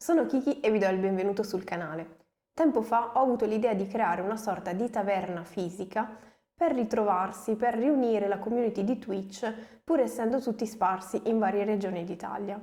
Sono Kiki e vi do il benvenuto sul canale. Tempo fa ho avuto l'idea di creare una sorta di taverna fisica per ritrovarsi, per riunire la community di Twitch, pur essendo tutti sparsi in varie regioni d'Italia.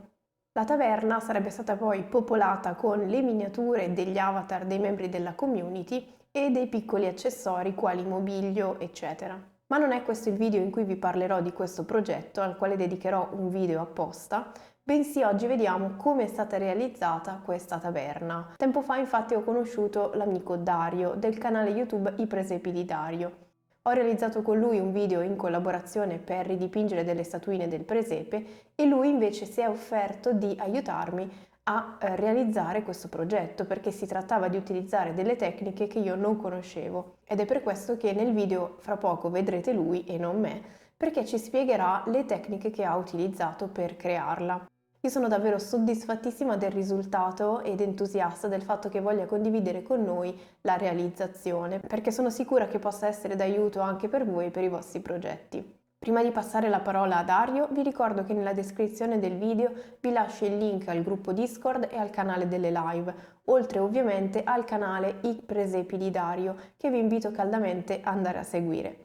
La taverna sarebbe stata poi popolata con le miniature degli avatar dei membri della community e dei piccoli accessori quali mobilio, eccetera. Ma non è questo il video in cui vi parlerò di questo progetto, al quale dedicherò un video apposta, bensì oggi vediamo come è stata realizzata questa taverna. Tempo fa infatti ho conosciuto l'amico Dario del canale YouTube I Presepi di Dario. Ho realizzato con lui un video in collaborazione per ridipingere delle statuine del presepe e lui invece si è offerto di aiutarmi a realizzare questo progetto perché si trattava di utilizzare delle tecniche che io non conoscevo ed è per questo che nel video fra poco vedrete lui e non me perché ci spiegherà le tecniche che ha utilizzato per crearla. Io sono davvero soddisfattissima del risultato ed entusiasta del fatto che voglia condividere con noi la realizzazione, perché sono sicura che possa essere d'aiuto anche per voi e per i vostri progetti. Prima di passare la parola a Dario, vi ricordo che nella descrizione del video vi lascio il link al gruppo Discord e al canale delle live, oltre ovviamente al canale I Presepi di Dario, che vi invito caldamente ad andare a seguire.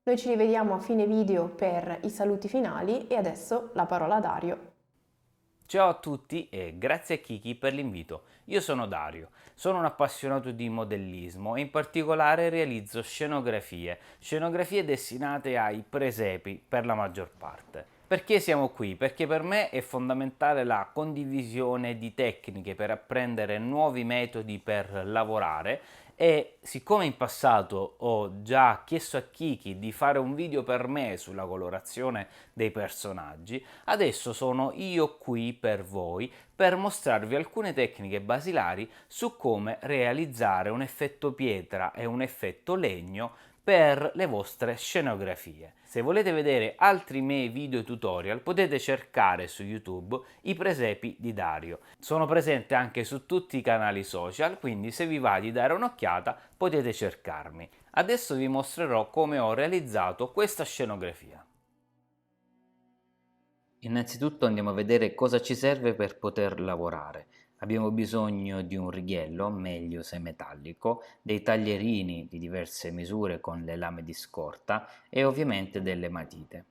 Noi ci rivediamo a fine video per i saluti finali e adesso la parola a Dario. Ciao a tutti e grazie a Kiki per l'invito. Io sono Dario, sono un appassionato di modellismo e in particolare realizzo scenografie destinate ai presepi per la maggior parte. Perché siamo qui? Perché per me è fondamentale la condivisione di tecniche per apprendere nuovi metodi per lavorare e siccome in passato ho già chiesto a Kiki di fare un video per me sulla colorazione dei personaggi, adesso sono io qui per voi per mostrarvi alcune tecniche basilari su come realizzare un effetto pietra e un effetto legno per le vostre scenografie. Se volete vedere altri miei video tutorial potete cercare su YouTube I Presepi di Dario. Sono presente anche su tutti i canali social, quindi se vi va di dare un'occhiata potete cercarmi. Adesso vi mostrerò come ho realizzato questa scenografia. Innanzitutto andiamo a vedere cosa ci serve per poter lavorare. Abbiamo bisogno di un righello, meglio se metallico, dei taglierini di diverse misure con le lame di scorta e ovviamente delle matite.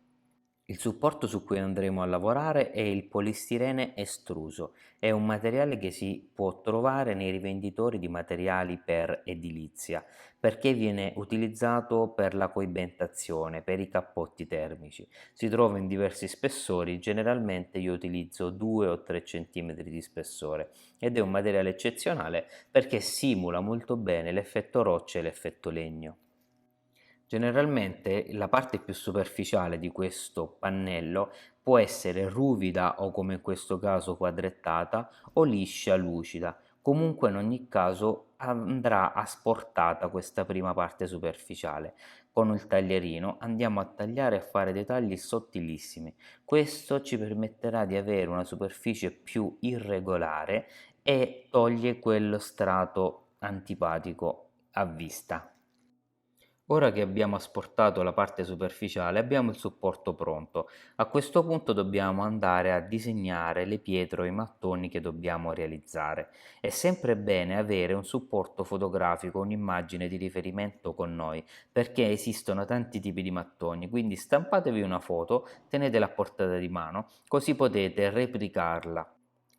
Il supporto su cui andremo a lavorare è il polistirene estruso, è un materiale che si può trovare nei rivenditori di materiali per edilizia, perché viene utilizzato per la coibentazione, per i cappotti termici. Si trova in diversi spessori, generalmente io utilizzo 2 o 3 cm di spessore ed è un materiale eccezionale perché simula molto bene l'effetto roccia e l'effetto legno. Generalmente la parte più superficiale di questo pannello può essere ruvida o come in questo caso quadrettata o liscia lucida. Comunque in ogni caso andrà asportata questa prima parte superficiale. Con il taglierino andiamo a tagliare e fare dei tagli sottilissimi. Questo ci permetterà di avere una superficie più irregolare e toglie quello strato antipatico a vista. Ora che abbiamo asportato la parte superficiale abbiamo il supporto pronto. A questo punto dobbiamo andare a disegnare le pietre o i mattoni che dobbiamo realizzare. È sempre bene avere un supporto fotografico, un'immagine di riferimento con noi, perché esistono tanti tipi di mattoni, quindi stampatevi una foto, tenetela a portata di mano, così potete replicarla.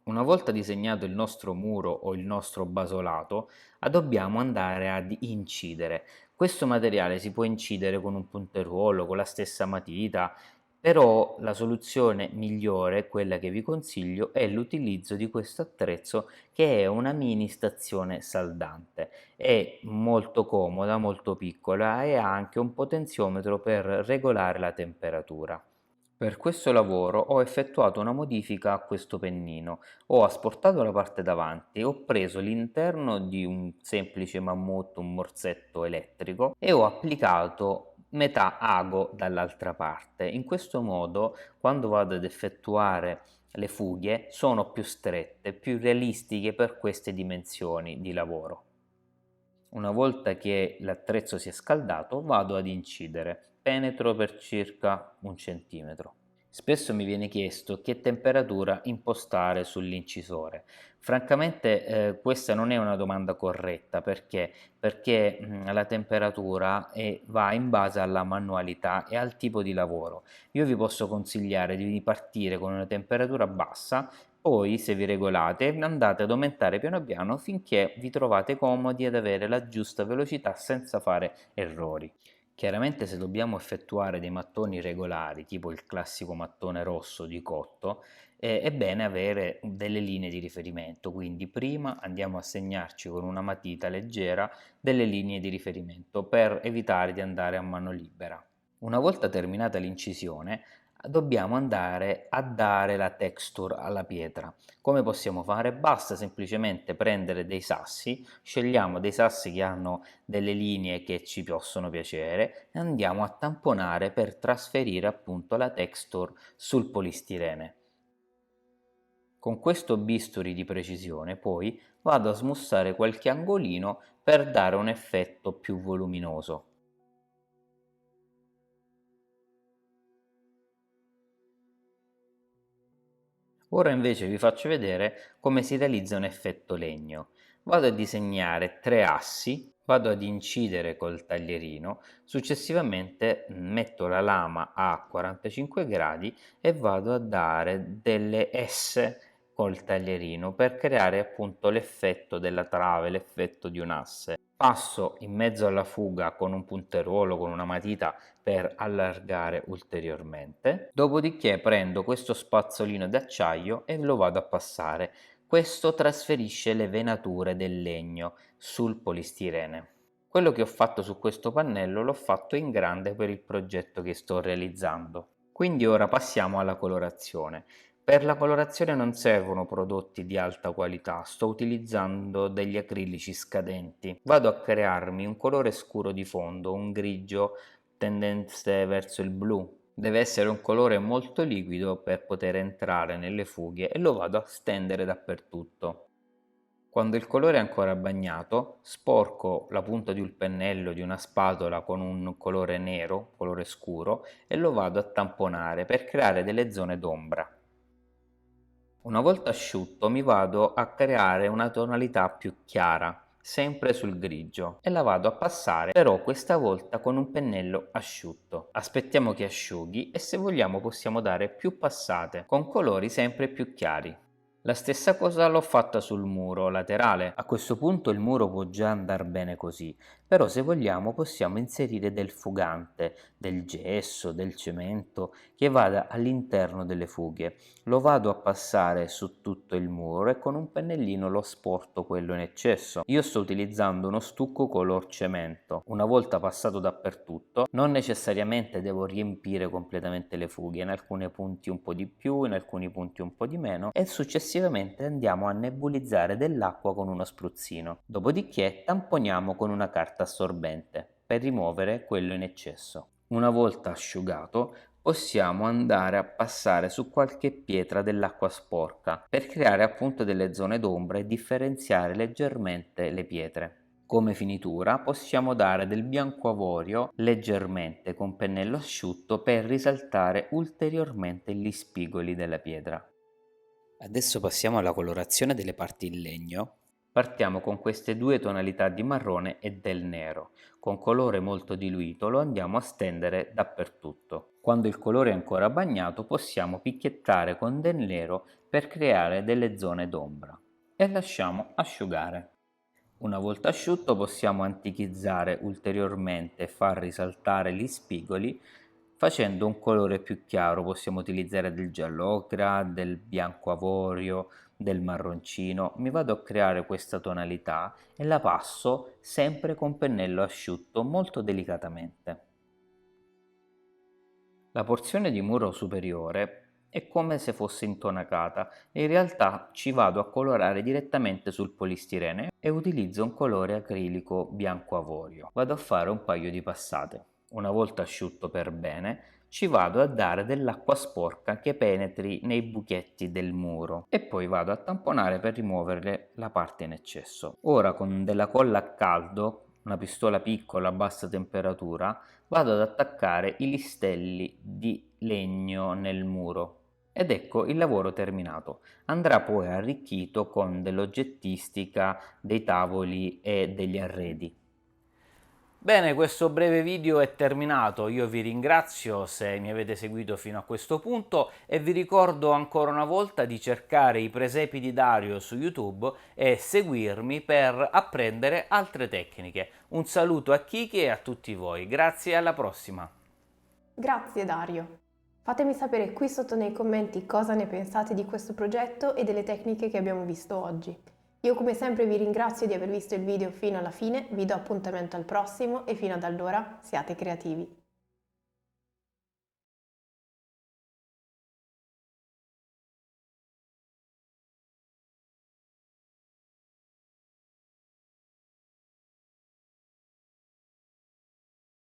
Una volta disegnato il nostro muro o il nostro basolato, dobbiamo andare ad incidere. Questo materiale si può incidere con un punteruolo, con la stessa matita, però la soluzione migliore, quella che vi consiglio, è l'utilizzo di questo attrezzo che è una mini stazione saldante. È molto comoda, molto piccola e ha anche un potenziometro per regolare la temperatura. Per questo lavoro ho effettuato una modifica a questo pennino, ho asportato la parte davanti, ho preso l'interno di un semplice mammut, un morsetto elettrico e ho applicato metà ago dall'altra parte. In questo modo, quando vado ad effettuare le fughe, sono più strette, più realistiche per queste dimensioni di lavoro. Una volta che l'attrezzo si è scaldato, vado ad incidere. Penetro per circa 1 centimetro. Spesso mi viene chiesto che temperatura impostare sull'incisore. Francamente, questa non è una domanda corretta perché la temperatura va in base alla manualità e al tipo di lavoro. Io vi posso consigliare di partire con una temperatura bassa, poi se vi regolate andate ad aumentare piano piano finché vi trovate comodi ad avere la giusta velocità senza fare errori. Chiaramente se dobbiamo effettuare dei mattoni regolari, tipo il classico mattone rosso di cotto, è bene avere delle linee di riferimento, quindi prima andiamo a segnarci con una matita leggera delle linee di riferimento per evitare di andare a mano libera. Una volta terminata l'incisione, dobbiamo andare a dare la texture alla pietra. Come possiamo fare? Basta semplicemente prendere dei sassi, scegliamo dei sassi che hanno delle linee che ci possono piacere e andiamo a tamponare per trasferire appunto la texture sul polistirene. Con questo bisturi di precisione poi vado a smussare qualche angolino per dare un effetto più voluminoso. Ora invece vi faccio vedere come si realizza un effetto legno. Vado a disegnare tre assi, vado ad incidere col taglierino, successivamente metto la lama a 45 gradi e vado a dare delle S col taglierino per creare appunto l'effetto della trave, l'effetto di un asse. Passo in mezzo alla fuga con un punteruolo, con una matita per allargare ulteriormente. Dopodiché prendo questo spazzolino d'acciaio e lo vado a passare. Questo trasferisce le venature del legno sul polistirene. Quello che ho fatto su questo pannello l'ho fatto in grande per il progetto che sto realizzando. Quindi ora passiamo alla colorazione. Per la colorazione non servono prodotti di alta qualità, sto utilizzando degli acrilici scadenti. Vado a crearmi un colore scuro di fondo, un grigio tendente verso il blu. Deve essere un colore molto liquido per poter entrare nelle fughe e lo vado a stendere dappertutto. Quando il colore è ancora bagnato, sporco la punta di un pennello di una spatola con un colore nero, colore scuro, e lo vado a tamponare per creare delle zone d'ombra. Una volta asciutto mi vado a creare una tonalità più chiara, sempre sul grigio, e la vado a passare però questa volta con un pennello asciutto. Aspettiamo che asciughi e se vogliamo possiamo dare più passate con colori sempre più chiari. La stessa cosa l'ho fatta sul muro laterale. A questo punto il muro può già andare bene così, però se vogliamo possiamo inserire del fugante, del gesso, del cemento che vada all'interno delle fughe. Lo vado a passare su tutto il muro e con un pennellino lo sporto quello in eccesso. Io sto utilizzando uno stucco color cemento. Una volta passato dappertutto, non necessariamente devo riempire completamente le fughe, in alcuni punti un po' di più, in alcuni punti un po' di meno, e successivamente andiamo a nebulizzare dell'acqua con uno spruzzino. Dopodiché tamponiamo con una carta assorbente per rimuovere quello in eccesso. Una volta asciugato possiamo andare a passare su qualche pietra dell'acqua sporca per creare appunto delle zone d'ombra e differenziare leggermente le pietre. Come finitura possiamo dare del bianco avorio leggermente con pennello asciutto per risaltare ulteriormente gli spigoli della pietra. Adesso passiamo alla colorazione delle parti in legno. Partiamo con queste due tonalità di marrone e del nero. Con colore molto diluito lo andiamo a stendere dappertutto. Quando il colore è ancora bagnato possiamo picchiettare con del nero per creare delle zone d'ombra e lasciamo asciugare. Una volta asciutto possiamo antichizzare ulteriormente e far risaltare gli spigoli facendo un colore più chiaro. Possiamo utilizzare del giallo ocra, del bianco avorio, del marroncino. Mi vado a creare questa tonalità e la passo sempre con pennello asciutto molto delicatamente. La porzione di muro superiore è come se fosse intonacata e in realtà ci vado a colorare direttamente sul polistirene e utilizzo un colore acrilico bianco avorio. Vado a fare un paio di passate. Una volta asciutto per bene, ci vado a dare dell'acqua sporca che penetri nei buchetti del muro e poi vado a tamponare per rimuovere la parte in eccesso. Ora con della colla a caldo una pistola piccola a bassa temperatura, vado ad attaccare i listelli di legno nel muro. Ed ecco il lavoro terminato. Andrà poi arricchito con dell'oggettistica, dei tavoli e degli arredi. Bene, questo breve video è terminato, io vi ringrazio se mi avete seguito fino a questo punto e vi ricordo ancora una volta di cercare i presepi di Dario su YouTube e seguirmi per apprendere altre tecniche. Un saluto a Kiki e a tutti voi, grazie e alla prossima! Grazie Dario. Fatemi sapere qui sotto nei commenti cosa ne pensate di questo progetto e delle tecniche che abbiamo visto oggi. Io come sempre vi ringrazio di aver visto il video fino alla fine, vi do appuntamento al prossimo e fino ad allora siate creativi.